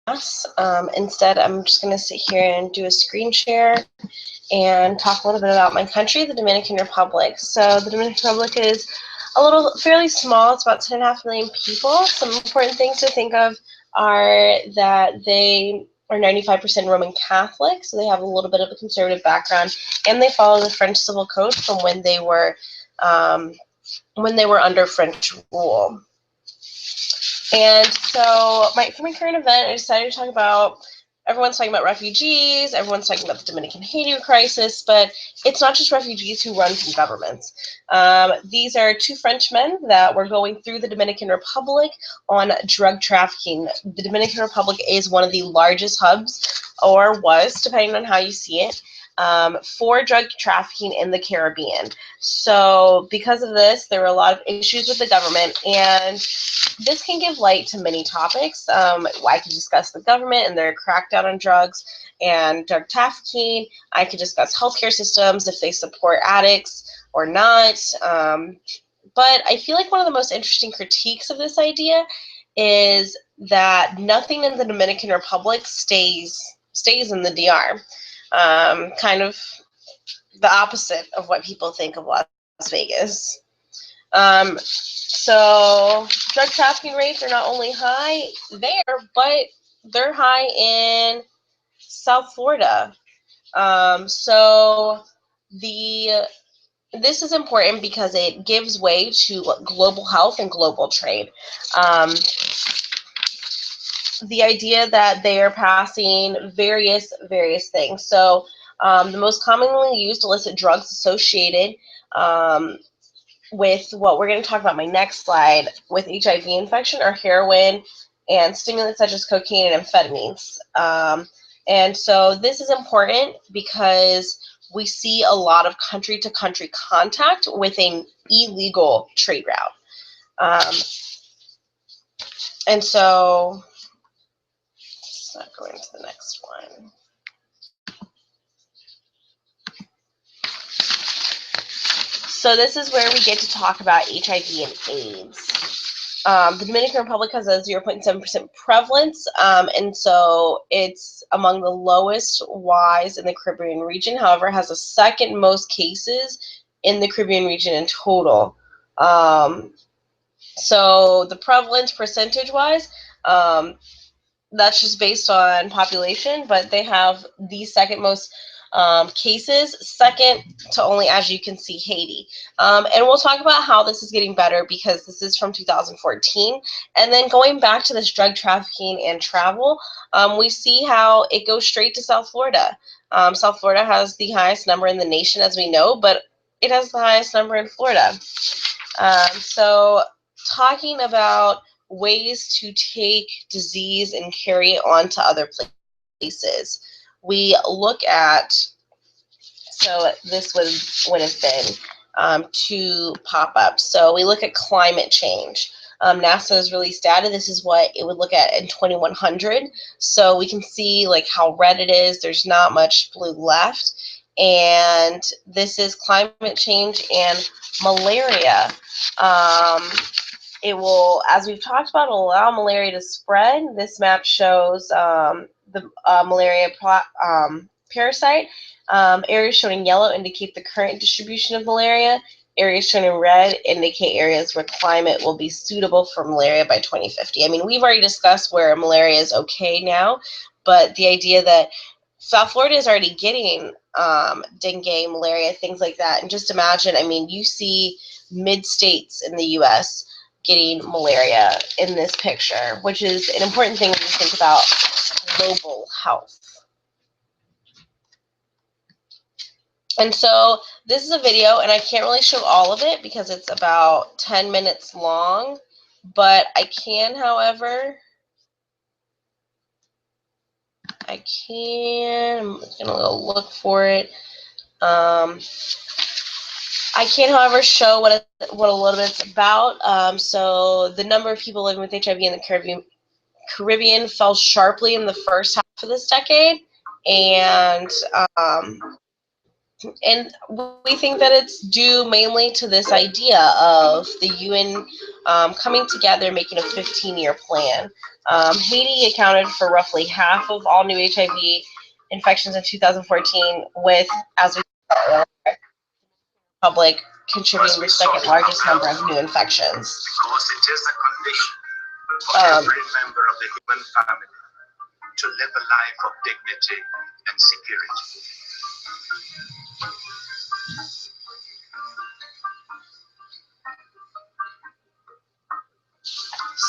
Instead, I'm just going to sit here and do a screen share and talk a little bit about my country, the Dominican Republic. So the Dominican Republic is fairly small. It's about 10.5 million people. Some important things to think of are that they are 95% Roman Catholic, so they have a little bit of a conservative background, and they follow the French Civil Code from when they were under French rule. And so for my current event, I decided to talk about, everyone's talking about refugees, everyone's talking about the Dominican Haiti crisis, but it's not just refugees who run from governments. These are two Frenchmen that were going through the Dominican Republic on drug trafficking. The Dominican Republic is one of the largest hubs, or was, depending on how you see it, for drug trafficking in the Caribbean. So because of this, there were a lot of issues with the government, and this can give light to many topics. I could discuss the government and their crackdown on drugs and drug trafficking. I could discuss healthcare systems, if they support addicts or not. But I feel like one of the most interesting critiques of this idea is that nothing in the Dominican Republic stays in the DR. Kind of the opposite of what people think of Las Vegas. So drug trafficking rates are not only high there, but they're high in South Florida. So this is important because it gives way to global health and global trade. The idea that they are passing various things. So the most commonly used illicit drugs associated with what we're going to talk about my next slide with HIV infection are heroin and stimulants such as cocaine and amphetamines. And so this is important because we see a lot of country-to-country contact with an illegal trade route. And so let's not go into the next one. So this is where we get to talk about HIV and AIDS. The Dominican Republic has a 0.7% prevalence, and so it's among the lowest Ys in the Caribbean region. However, it has the second most cases in the Caribbean region in total. So the prevalence percentage-wise, that's just based on population, but they have the second most cases, second to only, as you can see, Haiti. And we'll talk about how this is getting better because this is from 2014. And then going back to this drug trafficking and travel, we see how it goes straight to South Florida. South Florida has the highest number in the nation, as we know, but it has the highest number in Florida. So talking about ways to take disease and carry it on to other places. We look at, so this would have been two pop-ups. So we look at climate change. NASA has released data. This is what it would look at in 2100. So we can see like how red it is. There's not much blue left. And this is climate change and malaria. It will, as we've talked about, allow malaria to spread. This map shows the malaria parasite. Areas shown in yellow indicate the current distribution of malaria. Areas shown in red indicate areas where climate will be suitable for malaria by 2050. I mean, we've already discussed where malaria is okay now, but the idea that South Florida is already getting dengue, malaria, things like that. And just imagine, I mean, you see mid-states in the U.S. getting malaria in this picture, which is an important thing when you think about global health. And so this is a video, and I can't really show all of it because it's about 10 minutes long, but I can, however, I'm just going to go look for it. I can, however, show what a little bit's about. So the number of people living with HIV in the Caribbean fell sharply in the first half of this decade, and And we think that it's due mainly to this idea of the UN coming together, making a 15-year plan. Haiti accounted for roughly half of all new HIV infections in 2014, with, as we saw earlier, Republic contributing the second largest number of new infections. Because it is a condition for every member of the human family to live a life of dignity and security.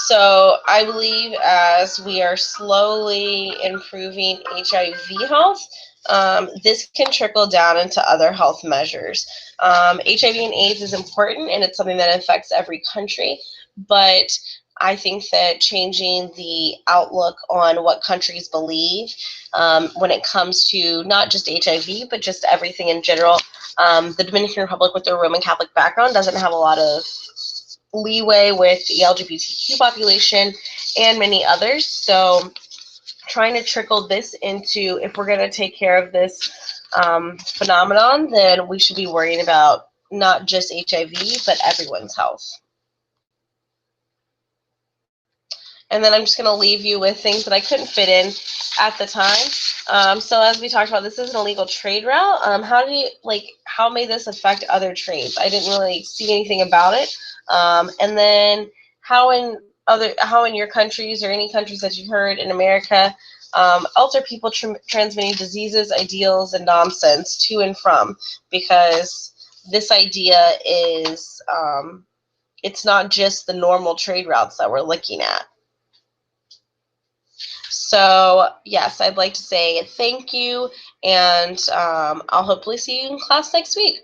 So I believe as we are slowly improving HIV health, this can trickle down into other health measures. HIV and AIDS is important, and it's something that affects every country, but I think that changing the outlook on what countries believe when it comes to not just HIV, but just everything in general. The Dominican Republic, with their Roman Catholic background, doesn't have a lot of leeway with the LGBTQ population and many others. So trying to trickle this into, if we're going to take care of this phenomenon, then we should be worrying about not just HIV, but everyone's health. And then I'm just going to leave you with things that I couldn't fit in at the time. So as we talked about, this is an illegal trade route. How may this affect other trades? I didn't really see anything about it. And then how in your countries or any countries that you've heard in America, else are people transmitting diseases, ideals, and nonsense to and from, because this idea is it's not just the normal trade routes that we're looking at. So yes, I'd like to say thank you, and I'll hopefully see you in class next week.